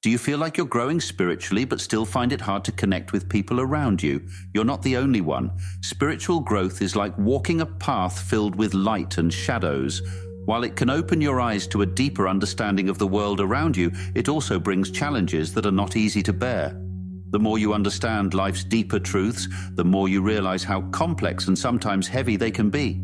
Do you feel like you're growing spiritually but still find it hard to connect with people around you? You're not the only one. Spiritual growth is like walking a path filled with light and shadows. While it can open your eyes to a deeper understanding of the world around you, it also brings challenges that are not easy to bear. The more you understand life's deeper truths, the more you realize how complex and sometimes heavy they can be.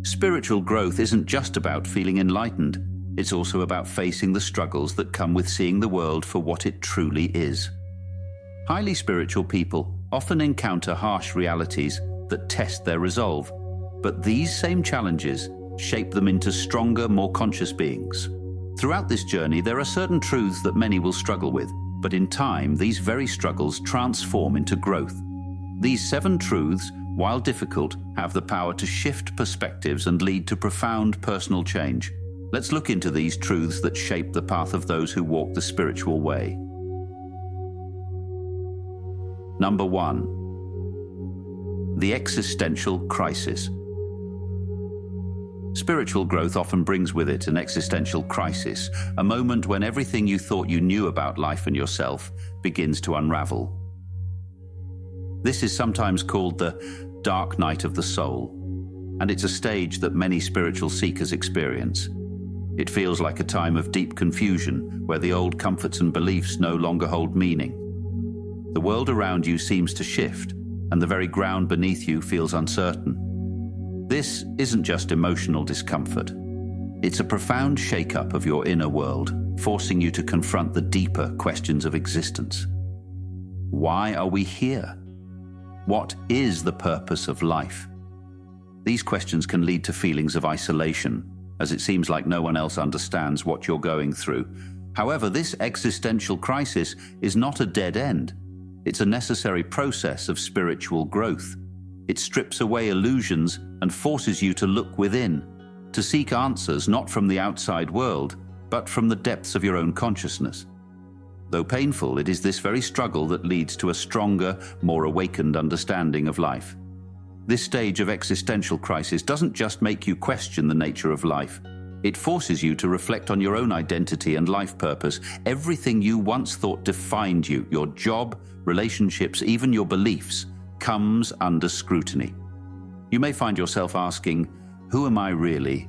Spiritual growth isn't just about feeling enlightened. It's also about facing the struggles that come with seeing the world for what it truly is. Highly spiritual people often encounter harsh realities that test their resolve, but these same challenges shape them into stronger, more conscious beings. Throughout this journey, there are certain truths that many will struggle with, but in time, these very struggles transform into growth. These 7 truths, while difficult, have the power to shift perspectives and lead to profound personal change. Let's look into these truths that shape the path of those who walk the spiritual way. Number 1. The Existential Crisis. Spiritual growth often brings with it an existential crisis, a moment when everything you thought you knew about life and yourself begins to unravel. This is sometimes called the dark night of the soul, and it's a stage that many spiritual seekers experience. It feels like a time of deep confusion, where the old comforts and beliefs no longer hold meaning. The world around you seems to shift, and the very ground beneath you feels uncertain. This isn't just emotional discomfort. It's a profound shake-up of your inner world, forcing you to confront the deeper questions of existence. Why are we here? What is the purpose of life? These questions can lead to feelings of isolation, as it seems like no one else understands what you're going through. However, this existential crisis is not a dead end. It's a necessary process of spiritual growth. It strips away illusions and forces you to look within, to seek answers not from the outside world, but from the depths of your own consciousness. Though painful, it is this very struggle that leads to a stronger, more awakened understanding of life. This stage of existential crisis doesn't just make you question the nature of life. It forces you to reflect on your own identity and life purpose. Everything you once thought defined you, your job, relationships, even your beliefs, comes under scrutiny. You may find yourself asking, who am I really?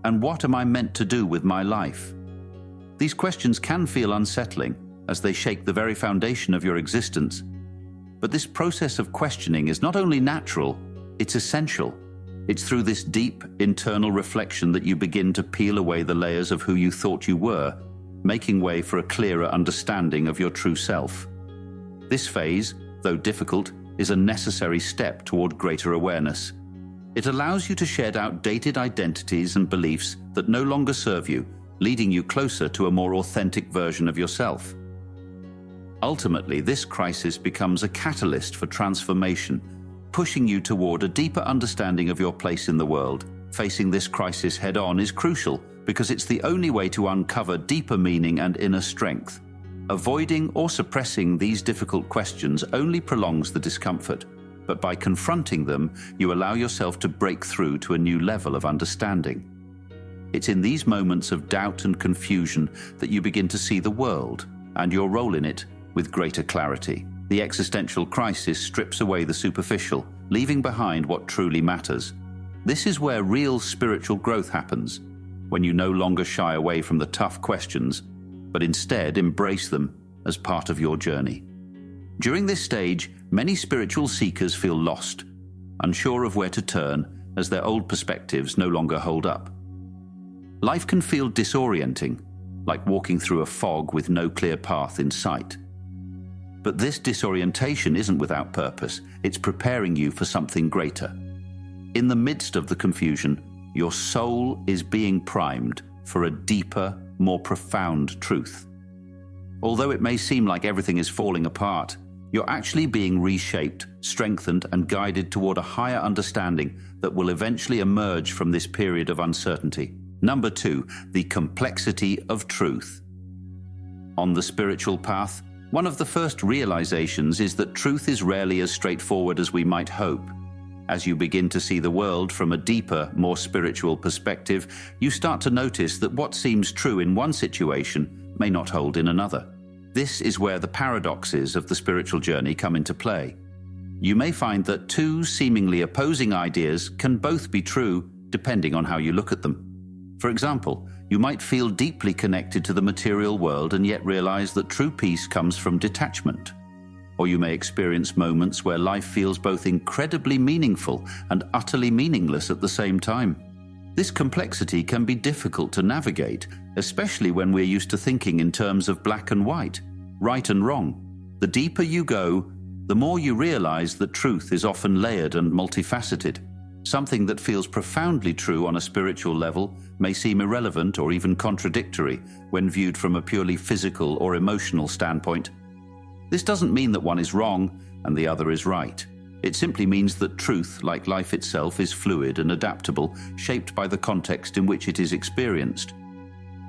And what am I meant to do with my life? These questions can feel unsettling, as they shake the very foundation of your existence. But this process of questioning is not only natural, it's essential. It's through this deep internal reflection that you begin to peel away the layers of who you thought you were, making way for a clearer understanding of your true self. This phase, though difficult, is a necessary step toward greater awareness. It allows you to shed outdated identities and beliefs that no longer serve you, leading you closer to a more authentic version of yourself. Ultimately, this crisis becomes a catalyst for transformation, pushing you toward a deeper understanding of your place in the world. Facing this crisis head-on is crucial because it's the only way to uncover deeper meaning and inner strength. Avoiding or suppressing these difficult questions only prolongs the discomfort, but by confronting them, you allow yourself to break through to a new level of understanding. It's in these moments of doubt and confusion that you begin to see the world and your role in it with greater clarity. The existential crisis strips away the superficial, leaving behind what truly matters. This is where real spiritual growth happens, when you no longer shy away from the tough questions, but instead embrace them as part of your journey. During this stage, many spiritual seekers feel lost, unsure of where to turn as their old perspectives no longer hold up. Life can feel disorienting, like walking through a fog with no clear path in sight. But this disorientation isn't without purpose. It's preparing you for something greater. In the midst of the confusion, your soul is being primed for a deeper, more profound truth. Although it may seem like everything is falling apart, you're actually being reshaped, strengthened, and guided toward a higher understanding that will eventually emerge from this period of uncertainty. Number 2, the complexity of truth. On the spiritual path, one of the first realizations is that truth is rarely as straightforward as we might hope. As you begin to see the world from a deeper, more spiritual perspective, you start to notice that what seems true in one situation may not hold in another. This is where the paradoxes of the spiritual journey come into play. You may find that two seemingly opposing ideas can both be true depending on how you look at them. For example, you might feel deeply connected to the material world and yet realize that true peace comes from detachment. Or you may experience moments where life feels both incredibly meaningful and utterly meaningless at the same time. This complexity can be difficult to navigate, especially when we're used to thinking in terms of black and white, right and wrong. The deeper you go, the more you realize that truth is often layered and multifaceted. Something that feels profoundly true on a spiritual level may seem irrelevant or even contradictory when viewed from a purely physical or emotional standpoint. This doesn't mean that one is wrong and the other is right. It simply means that truth, like life itself, is fluid and adaptable, shaped by the context in which it is experienced.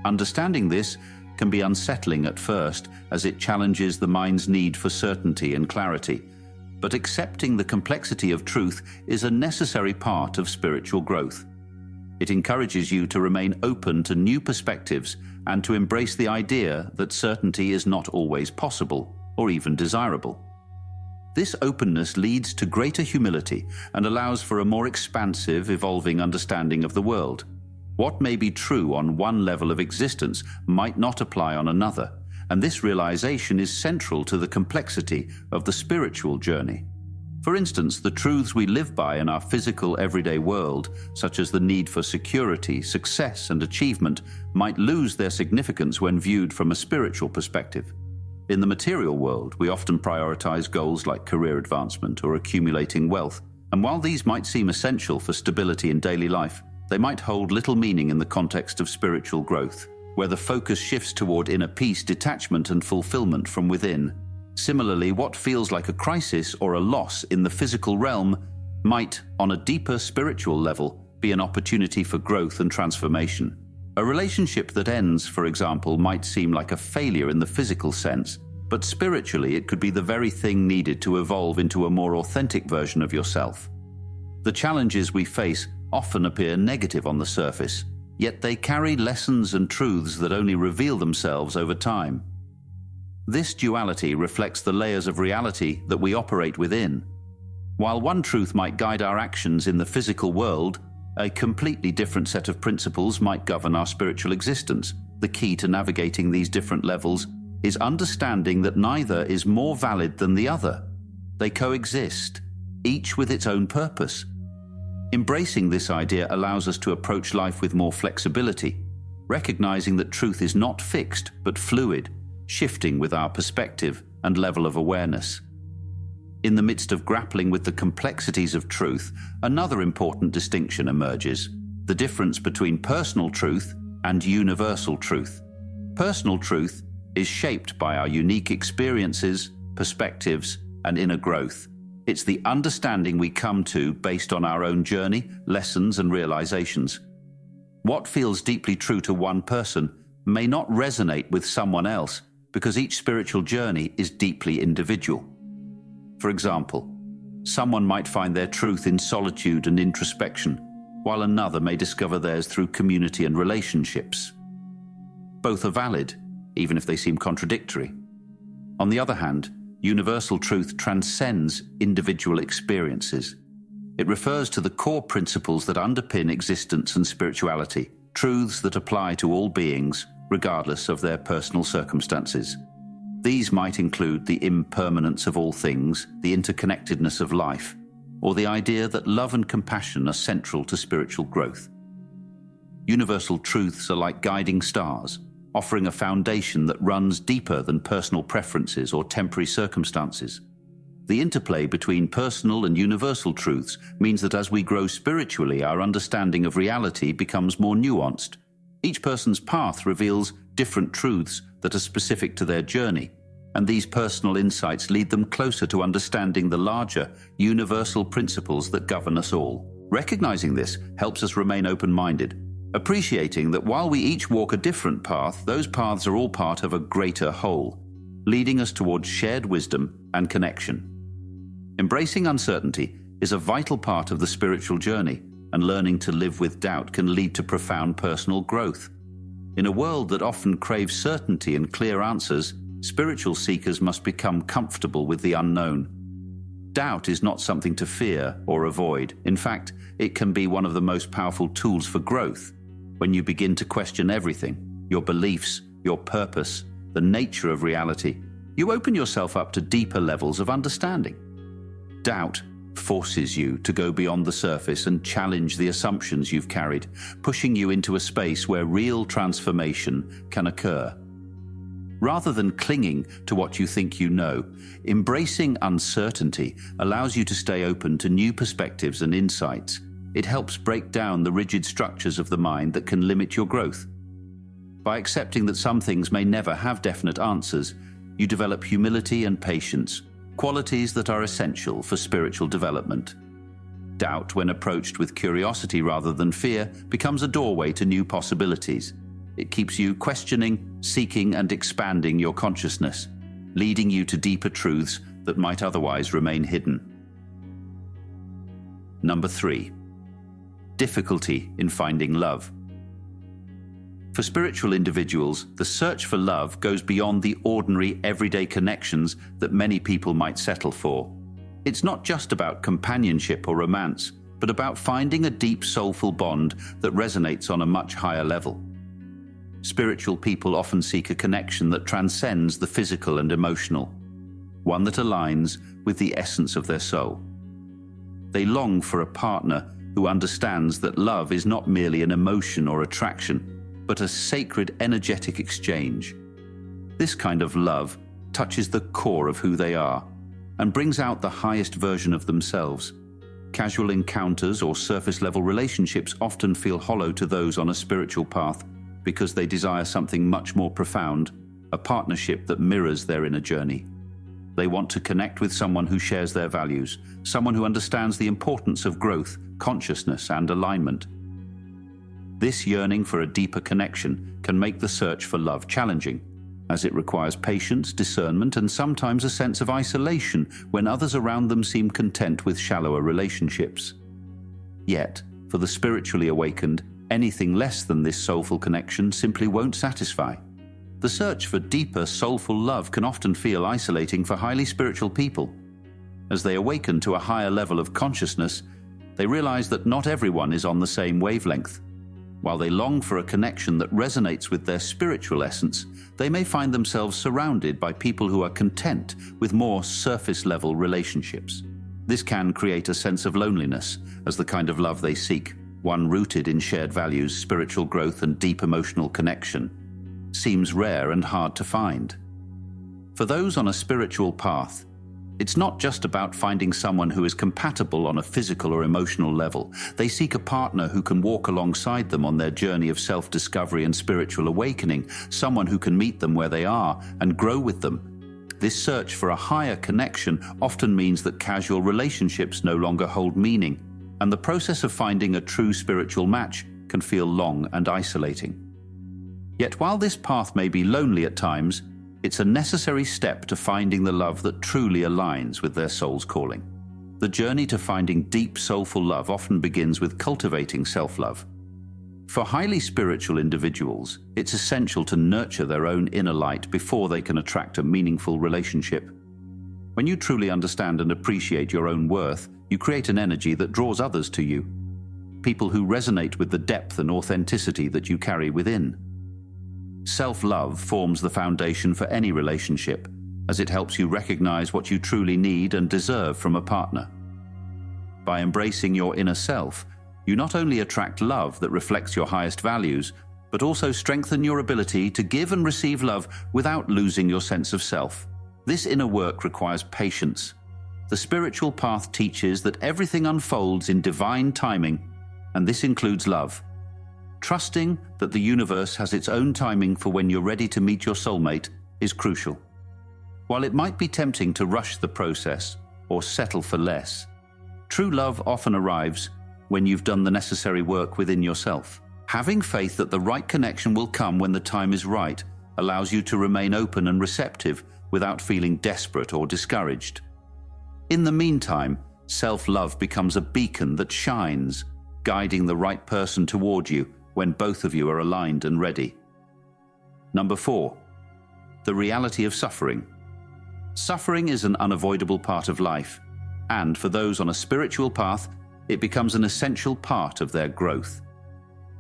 Understanding this can be unsettling at first, as it challenges the mind's need for certainty and clarity. But accepting the complexity of truth is a necessary part of spiritual growth. It encourages you to remain open to new perspectives and to embrace the idea that certainty is not always possible or even desirable. This openness leads to greater humility and allows for a more expansive, evolving understanding of the world. What may be true on one level of existence might not apply on another, and this realization is central to the complexity of the spiritual journey. For instance, the truths we live by in our physical everyday world, such as the need for security, success, and achievement, might lose their significance when viewed from a spiritual perspective. In the material world, we often prioritize goals like career advancement or accumulating wealth, and while these might seem essential for stability in daily life, they might hold little meaning in the context of spiritual growth, where the focus shifts toward inner peace, detachment, and fulfillment from within. Similarly, what feels like a crisis or a loss in the physical realm might, on a deeper spiritual level, be an opportunity for growth and transformation. A relationship that ends, for example, might seem like a failure in the physical sense, but spiritually it could be the very thing needed to evolve into a more authentic version of yourself. The challenges we face often appear negative on the surface, yet they carry lessons and truths that only reveal themselves over time. This duality reflects the layers of reality that we operate within. While one truth might guide our actions in the physical world, a completely different set of principles might govern our spiritual existence. The key to navigating these different levels is understanding that neither is more valid than the other. They coexist, each with its own purpose. Embracing this idea allows us to approach life with more flexibility, recognizing that truth is not fixed but fluid, shifting with our perspective and level of awareness. In the midst of grappling with the complexities of truth, another important distinction emerges: the difference between personal truth and universal truth. Personal truth is shaped by our unique experiences, perspectives, and inner growth. It's the understanding we come to based on our own journey, lessons, and realizations. What feels deeply true to one person may not resonate with someone else because each spiritual journey is deeply individual. For example, someone might find their truth in solitude and introspection, while another may discover theirs through community and relationships. Both are valid, even if they seem contradictory. On the other hand, universal truth transcends individual experiences. It refers to the core principles that underpin existence and spirituality, truths that apply to all beings, regardless of their personal circumstances. These might include the impermanence of all things, the interconnectedness of life, or the idea that love and compassion are central to spiritual growth. Universal truths are like guiding stars, offering a foundation that runs deeper than personal preferences or temporary circumstances. The interplay between personal and universal truths means that as we grow spiritually, our understanding of reality becomes more nuanced. Each person's path reveals different truths that are specific to their journey, and these personal insights lead them closer to understanding the larger, universal principles that govern us all. Recognizing this helps us remain open-minded, appreciating that while we each walk a different path, those paths are all part of a greater whole, leading us towards shared wisdom and connection. Embracing uncertainty is a vital part of the spiritual journey, and learning to live with doubt can lead to profound personal growth. In a world that often craves certainty and clear answers, spiritual seekers must become comfortable with the unknown. Doubt is not something to fear or avoid. In fact, it can be one of the most powerful tools for growth. When you begin to question everything, your beliefs, your purpose, the nature of reality, you open yourself up to deeper levels of understanding. Doubt forces you to go beyond the surface and challenge the assumptions you've carried, pushing you into a space where real transformation can occur. Rather than clinging to what you think you know, embracing uncertainty allows you to stay open to new perspectives and insights. It helps break down the rigid structures of the mind that can limit your growth. By accepting that some things may never have definite answers, you develop humility and patience, qualities that are essential for spiritual development. Doubt, when approached with curiosity rather than fear, becomes a doorway to new possibilities. It keeps you questioning, seeking, and expanding your consciousness, leading you to deeper truths that might otherwise remain hidden. Number 3. Difficulty in finding love. For spiritual individuals, the search for love goes beyond the ordinary, everyday connections that many people might settle for. It's not just about companionship or romance, but about finding a deep, soulful bond that resonates on a much higher level. Spiritual people often seek a connection that transcends the physical and emotional, one that aligns with the essence of their soul. They long for a partner who understands that love is not merely an emotion or attraction, but a sacred energetic exchange. This kind of love touches the core of who they are and brings out the highest version of themselves. Casual encounters or surface-level relationships often feel hollow to those on a spiritual path because they desire something much more profound, a partnership that mirrors their inner journey. They want to connect with someone who shares their values, someone who understands the importance of growth, consciousness, and alignment. This yearning for a deeper connection can make the search for love challenging, as it requires patience, discernment, and sometimes a sense of isolation when others around them seem content with shallower relationships. Yet, for the spiritually awakened, anything less than this soulful connection simply won't satisfy. The search for deeper, soulful love can often feel isolating for highly spiritual people. As they awaken to a higher level of consciousness, they realize that not everyone is on the same wavelength. While they long for a connection that resonates with their spiritual essence, they may find themselves surrounded by people who are content with more surface-level relationships. This can create a sense of loneliness, as the kind of love they seek, one rooted in shared values, spiritual growth, and deep emotional connection, seems rare and hard to find. For those on a spiritual path, it's not just about finding someone who is compatible on a physical or emotional level. They seek a partner who can walk alongside them on their journey of self-discovery and spiritual awakening, someone who can meet them where they are and grow with them. This search for a higher connection often means that casual relationships no longer hold meaning, and the process of finding a true spiritual match can feel long and isolating. Yet while this path may be lonely at times, it's a necessary step to finding the love that truly aligns with their soul's calling. The journey to finding deep, soulful love often begins with cultivating self-love. For highly spiritual individuals, it's essential to nurture their own inner light before they can attract a meaningful relationship. When you truly understand and appreciate your own worth, you create an energy that draws others to you, people who resonate with the depth and authenticity that you carry within. Self-love forms the foundation for any relationship, as it helps you recognize what you truly need and deserve from a partner. By embracing your inner self, you not only attract love that reflects your highest values, but also strengthen your ability to give and receive love without losing your sense of self. This inner work requires patience. The spiritual path teaches that everything unfolds in divine timing, and this includes love. Trusting that the universe has its own timing for when you're ready to meet your soulmate is crucial. While it might be tempting to rush the process or settle for less, true love often arrives when you've done the necessary work within yourself. Having faith that the right connection will come when the time is right allows you to remain open and receptive without feeling desperate or discouraged. In the meantime, self-love becomes a beacon that shines, guiding the right person toward you when both of you are aligned and ready. Number 4. The reality of suffering. Suffering is an unavoidable part of life, and for those on a spiritual path, it becomes an essential part of their growth.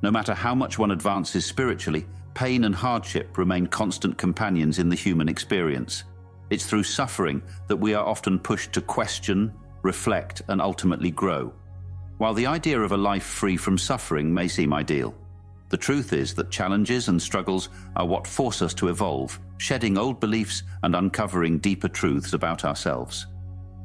No matter how much one advances spiritually, pain and hardship remain constant companions in the human experience. It's through suffering that we are often pushed to question, reflect, and ultimately grow. While the idea of a life free from suffering may seem ideal, the truth is that challenges and struggles are what force us to evolve, shedding old beliefs and uncovering deeper truths about ourselves.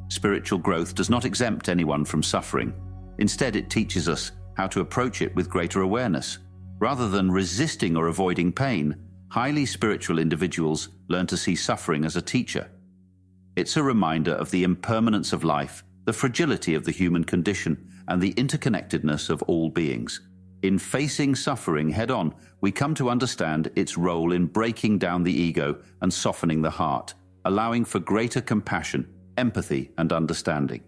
Spiritual growth does not exempt anyone from suffering. Instead, it teaches us how to approach it with greater awareness. Rather than resisting or avoiding pain, highly spiritual individuals learn to see suffering as a teacher. It's a reminder of the impermanence of life, the fragility of the human condition, and the interconnectedness of all beings. In facing suffering head-on, we come to understand its role in breaking down the ego and softening the heart, allowing for greater compassion, empathy, and understanding.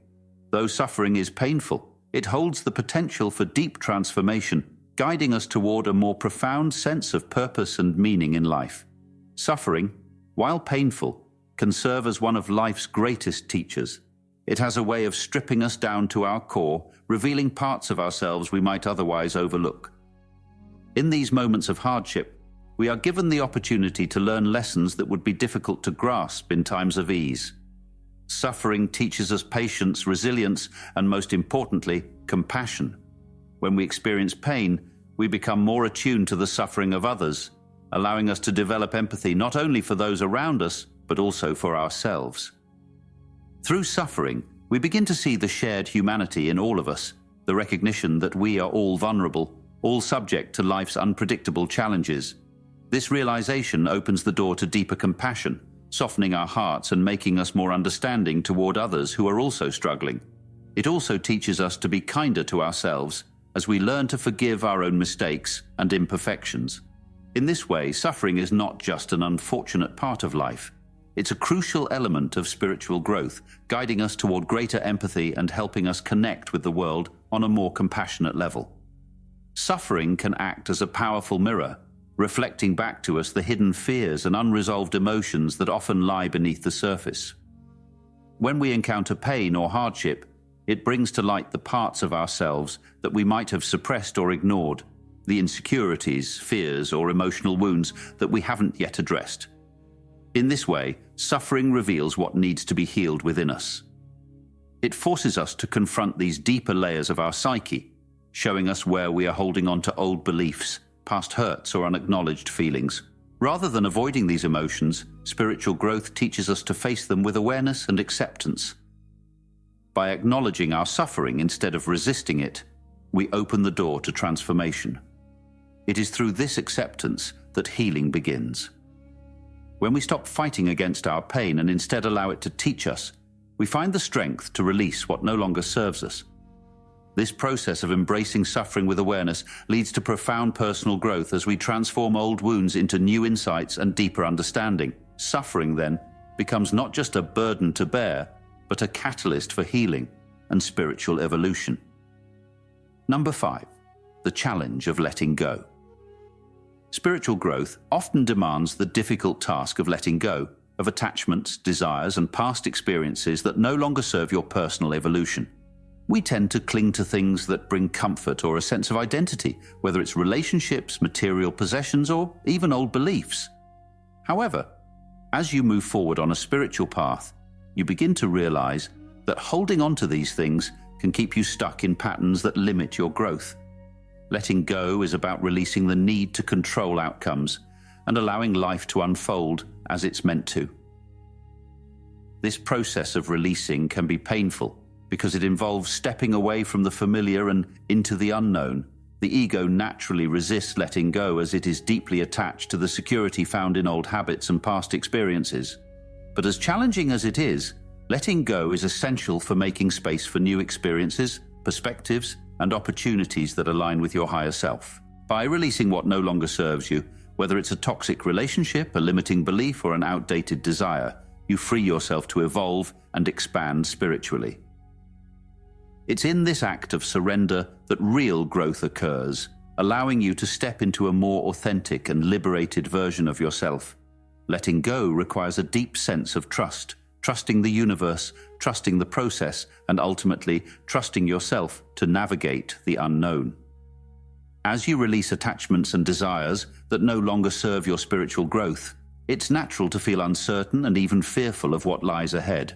Though suffering is painful, it holds the potential for deep transformation, guiding us toward a more profound sense of purpose and meaning in life. Suffering, while painful, can serve as one of life's greatest teachers. It has a way of stripping us down to our core, revealing parts of ourselves we might otherwise overlook. In these moments of hardship, we are given the opportunity to learn lessons that would be difficult to grasp in times of ease. Suffering teaches us patience, resilience, and most importantly, compassion. When we experience pain, we become more attuned to the suffering of others, allowing us to develop empathy not only for those around us, but also for ourselves. Through suffering, we begin to see the shared humanity in all of us, the recognition that we are all vulnerable, all subject to life's unpredictable challenges. This realization opens the door to deeper compassion, softening our hearts and making us more understanding toward others who are also struggling. It also teaches us to be kinder to ourselves as we learn to forgive our own mistakes and imperfections. In this way, suffering is not just an unfortunate part of life. It's a crucial element of spiritual growth, guiding us toward greater empathy and helping us connect with the world on a more compassionate level. Suffering can act as a powerful mirror, reflecting back to us the hidden fears and unresolved emotions that often lie beneath the surface. When we encounter pain or hardship, it brings to light the parts of ourselves that we might have suppressed or ignored, the insecurities, fears, or emotional wounds that we haven't yet addressed. In this way, suffering reveals what needs to be healed within us. It forces us to confront these deeper layers of our psyche, showing us where we are holding on to old beliefs, past hurts, or unacknowledged feelings. Rather than avoiding these emotions, spiritual growth teaches us to face them with awareness and acceptance. By acknowledging our suffering instead of resisting it, we open the door to transformation. It is through this acceptance that healing begins. When we stop fighting against our pain and instead allow it to teach us, we find the strength to release what no longer serves us. This process of embracing suffering with awareness leads to profound personal growth as we transform old wounds into new insights and deeper understanding. Suffering, then, becomes not just a burden to bear, but a catalyst for healing and spiritual evolution. Number 5. The challenge of letting go. Spiritual growth often demands the difficult task of letting go of attachments, desires, and past experiences that no longer serve your personal evolution. We tend to cling to things that bring comfort or a sense of identity, whether it's relationships, material possessions, or even old beliefs. However, as you move forward on a spiritual path, you begin to realize that holding on to these things can keep you stuck in patterns that limit your growth. Letting go is about releasing the need to control outcomes and allowing life to unfold as it's meant to. This process of releasing can be painful because it involves stepping away from the familiar and into the unknown. The ego naturally resists letting go as it is deeply attached to the security found in old habits and past experiences. But as challenging as it is, letting go is essential for making space for new experiences, perspectives, and opportunities that align with your higher self. By releasing what no longer serves you, whether it's a toxic relationship, a limiting belief, or an outdated desire, you free yourself to evolve and expand spiritually. It's in this act of surrender that real growth occurs, allowing you to step into a more authentic and liberated version of yourself. Letting go requires a deep sense of trust, trusting the universe, trusting the process, and ultimately trusting yourself to navigate the unknown. As you release attachments and desires that no longer serve your spiritual growth, it's natural to feel uncertain and even fearful of what lies ahead.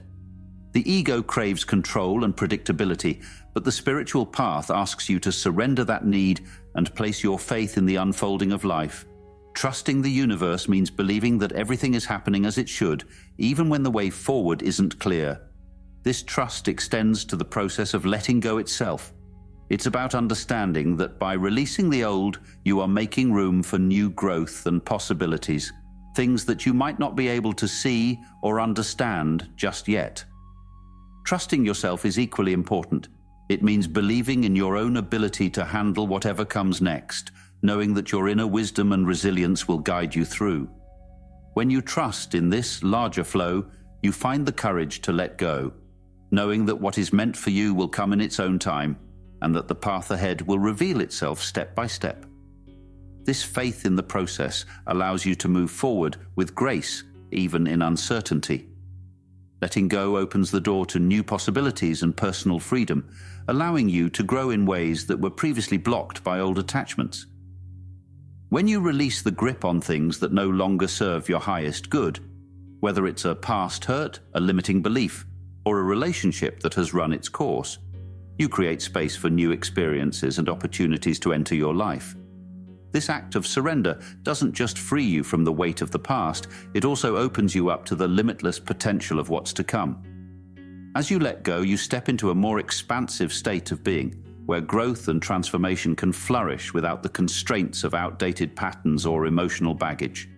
The ego craves control and predictability, but the spiritual path asks you to surrender that need and place your faith in the unfolding of life. Trusting the universe means believing that everything is happening as it should, even when the way forward isn't clear. This trust extends to the process of letting go itself. It's about understanding that by releasing the old, you are making room for new growth and possibilities, things that you might not be able to see or understand just yet. Trusting yourself is equally important. It means believing in your own ability to handle whatever comes next, knowing that your inner wisdom and resilience will guide you through. When you trust in this larger flow, you find the courage to let go, knowing that what is meant for you will come in its own time, and that the path ahead will reveal itself step by step. This faith in the process allows you to move forward with grace, even in uncertainty. Letting go opens the door to new possibilities and personal freedom, allowing you to grow in ways that were previously blocked by old attachments. When you release the grip on things that no longer serve your highest good, whether it's a past hurt, a limiting belief, or a relationship that has run its course, you create space for new experiences and opportunities to enter your life. This act of surrender doesn't just free you from the weight of the past, it also opens you up to the limitless potential of what's to come. As you let go, you step into a more expansive state of being, where growth and transformation can flourish without the constraints of outdated patterns or emotional baggage.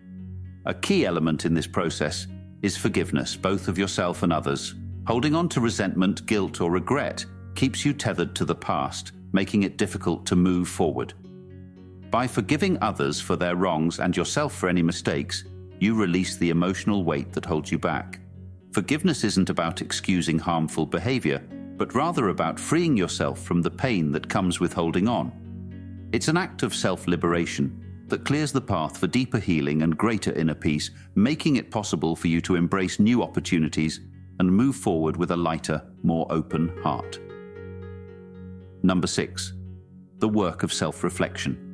A key element in this process is forgiveness, both of yourself and others. Holding on to resentment, guilt, or regret keeps you tethered to the past, making it difficult to move forward. By forgiving others for their wrongs and yourself for any mistakes, you release the emotional weight that holds you back. Forgiveness isn't about excusing harmful behavior, but rather about freeing yourself from the pain that comes with holding on. It's an act of self-liberation that clears the path for deeper healing and greater inner peace, making it possible for you to embrace new opportunities and move forward with a lighter, more open heart. Number 6. The work of self-reflection.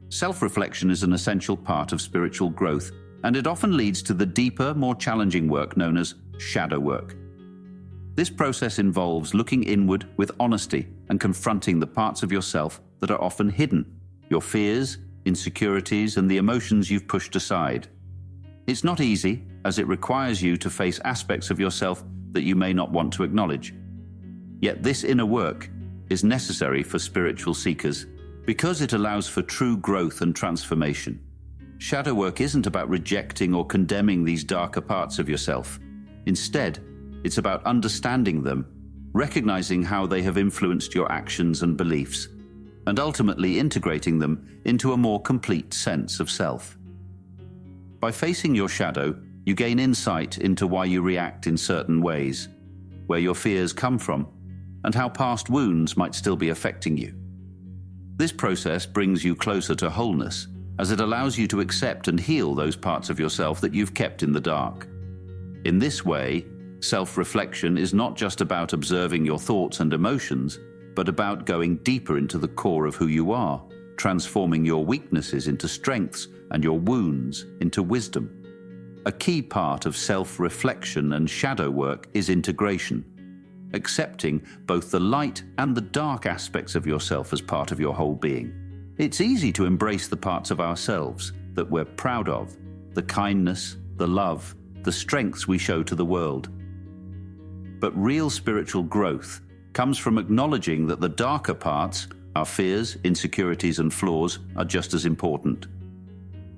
Self-reflection is an essential part of spiritual growth, and it often leads to the deeper, more challenging work known as shadow work. This process involves looking inward with honesty and confronting the parts of yourself that are often hidden, your fears, insecurities, and the emotions you've pushed aside. It's not easy, as it requires you to face aspects of yourself that you may not want to acknowledge. Yet this inner work is necessary for spiritual seekers because it allows for true growth and transformation. Shadow work isn't about rejecting or condemning these darker parts of yourself. Instead, it's about understanding them, recognizing how they have influenced your actions and beliefs, and ultimately integrating them into a more complete sense of self. By facing your shadow, you gain insight into why you react in certain ways, where your fears come from, and how past wounds might still be affecting you. This process brings you closer to wholeness, as it allows you to accept and heal those parts of yourself that you've kept in the dark. In this way, self-reflection is not just about observing your thoughts and emotions, but about going deeper into the core of who you are, transforming your weaknesses into strengths and your wounds into wisdom. A key part of self-reflection and shadow work is integration, accepting both the light and the dark aspects of yourself as part of your whole being. It's easy to embrace the parts of ourselves that we're proud of, the kindness, the love, the strengths we show to the world. But real spiritual growth comes from acknowledging that the darker parts, our fears, insecurities, and flaws, are just as important.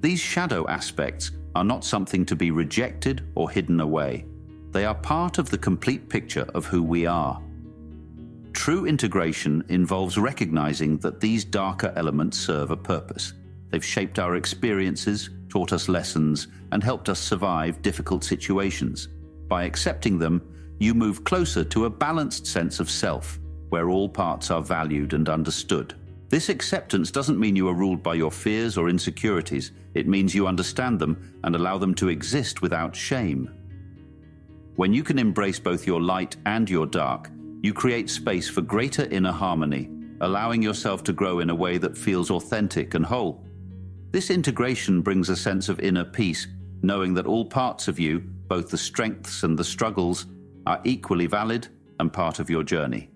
These shadow aspects are not something to be rejected or hidden away. They are part of the complete picture of who we are. True integration involves recognizing that these darker elements serve a purpose. They've shaped our experiences, taught us lessons, and helped us survive difficult situations. By accepting them, you move closer to a balanced sense of self, where all parts are valued and understood. This acceptance doesn't mean you are ruled by your fears or insecurities. It means you understand them and allow them to exist without shame. When you can embrace both your light and your dark, you create space for greater inner harmony, allowing yourself to grow in a way that feels authentic and whole. This integration brings a sense of inner peace, knowing that all parts of you, both the strengths and the struggles, are equally valid and part of your journey.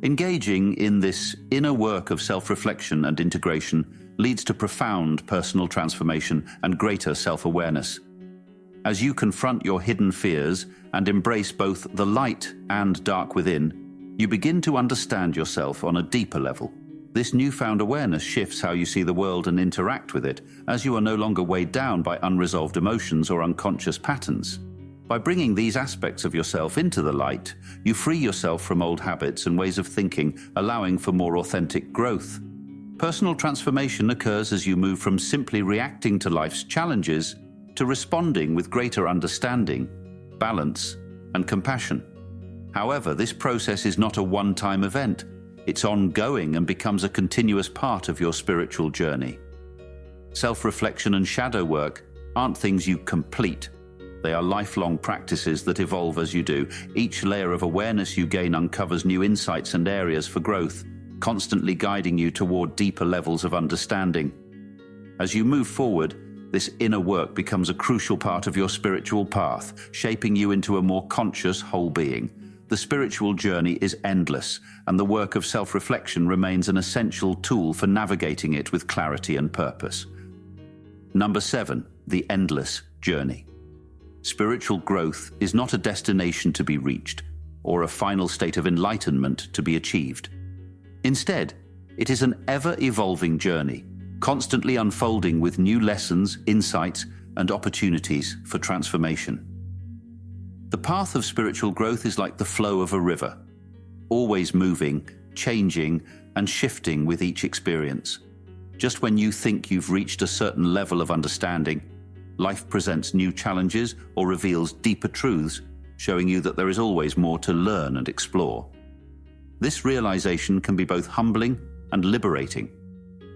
Engaging in this inner work of self-reflection and integration leads to profound personal transformation and greater self-awareness. As you confront your hidden fears and embrace both the light and dark within, you begin to understand yourself on a deeper level. This newfound awareness shifts how you see the world and interact with it, as you are no longer weighed down by unresolved emotions or unconscious patterns. By bringing these aspects of yourself into the light, you free yourself from old habits and ways of thinking, allowing for more authentic growth. Personal transformation occurs as you move from simply reacting to life's challenges to responding with greater understanding, balance, and compassion. However, this process is not a one-time event. It's ongoing and becomes a continuous part of your spiritual journey. Self-reflection and shadow work aren't things you complete. They are lifelong practices that evolve as you do. Each layer of awareness you gain uncovers new insights and areas for growth, constantly guiding you toward deeper levels of understanding. As you move forward, this inner work becomes a crucial part of your spiritual path, shaping you into a more conscious, whole being. The spiritual journey is endless, and the work of self-reflection remains an essential tool for navigating it with clarity and purpose. Number 7, the endless journey. Spiritual growth is not a destination to be reached, or a final state of enlightenment to be achieved. Instead, it is an ever-evolving journey, constantly unfolding with new lessons, insights, and opportunities for transformation. The path of spiritual growth is like the flow of a river, always moving, changing, and shifting with each experience. Just when you think you've reached a certain level of understanding, life presents new challenges or reveals deeper truths, showing you that there is always more to learn and explore. This realization can be both humbling and liberating.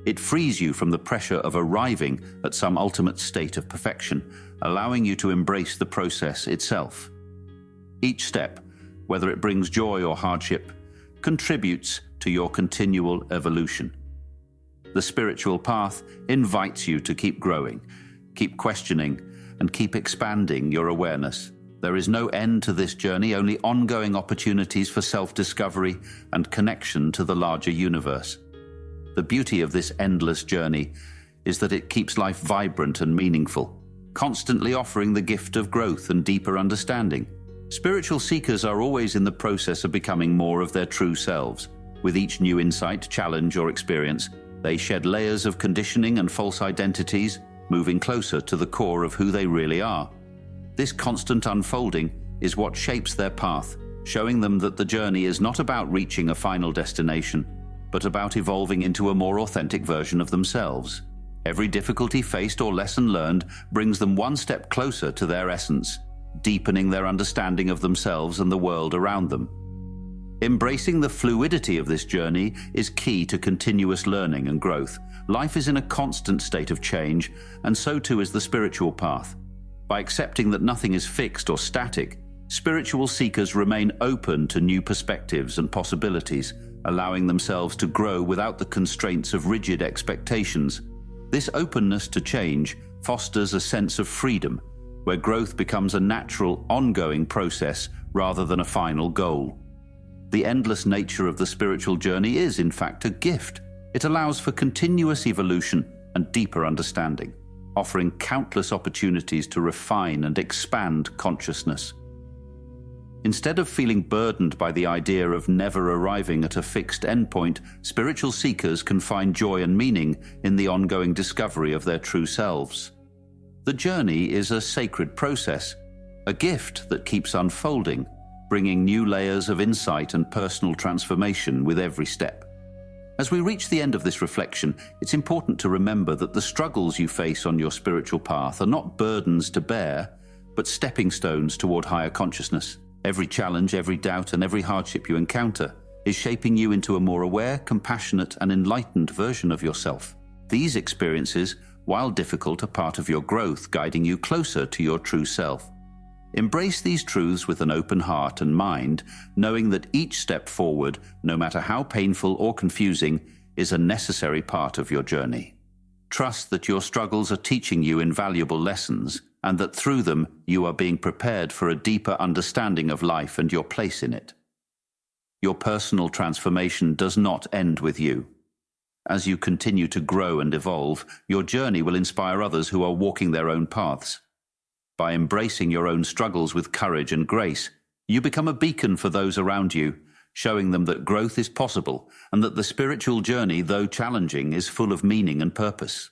It frees you from the pressure of arriving at some ultimate state of perfection, allowing you to embrace the process itself. Each step, whether it brings joy or hardship, contributes to your continual evolution. The spiritual path invites you to keep growing, keep questioning, and keep expanding your awareness. There is no end to this journey, only ongoing opportunities for self-discovery and connection to the larger universe. The beauty of this endless journey is that it keeps life vibrant and meaningful, constantly offering the gift of growth and deeper understanding. Spiritual seekers are always in the process of becoming more of their true selves. With each new insight, challenge, or experience, they shed layers of conditioning and false identities, moving closer to the core of who they really are. This constant unfolding is what shapes their path, showing them that the journey is not about reaching a final destination, but about evolving into a more authentic version of themselves. Every difficulty faced or lesson learned brings them one step closer to their essence, deepening their understanding of themselves and the world around them. Embracing the fluidity of this journey is key to continuous learning and growth. Life is in a constant state of change, and so too is the spiritual path. By accepting that nothing is fixed or static, spiritual seekers remain open to new perspectives and possibilities, allowing themselves to grow without the constraints of rigid expectations. This openness to change fosters a sense of freedom, where growth becomes a natural, ongoing process rather than a final goal. The endless nature of the spiritual journey is, in fact, a gift. It allows for continuous evolution and deeper understanding, offering countless opportunities to refine and expand consciousness. Instead of feeling burdened by the idea of never arriving at a fixed endpoint, spiritual seekers can find joy and meaning in the ongoing discovery of their true selves. The journey is a sacred process, a gift that keeps unfolding, bringing new layers of insight and personal transformation with every step. As we reach the end of this reflection, it's important to remember that the struggles you face on your spiritual path are not burdens to bear, but stepping stones toward higher consciousness. Every challenge, every doubt, and every hardship you encounter is shaping you into a more aware, compassionate, and enlightened version of yourself. These experiences, while difficult, are part of your growth, guiding you closer to your true self. Embrace these truths with an open heart and mind, knowing that each step forward, no matter how painful or confusing, is a necessary part of your journey. Trust that your struggles are teaching you invaluable lessons, and that through them you are being prepared for a deeper understanding of life and your place in it. Your personal transformation does not end with you. As you continue to grow and evolve, your journey will inspire others who are walking their own paths. By embracing your own struggles with courage and grace, you become a beacon for those around you, showing them that growth is possible and that the spiritual journey, though challenging, is full of meaning and purpose.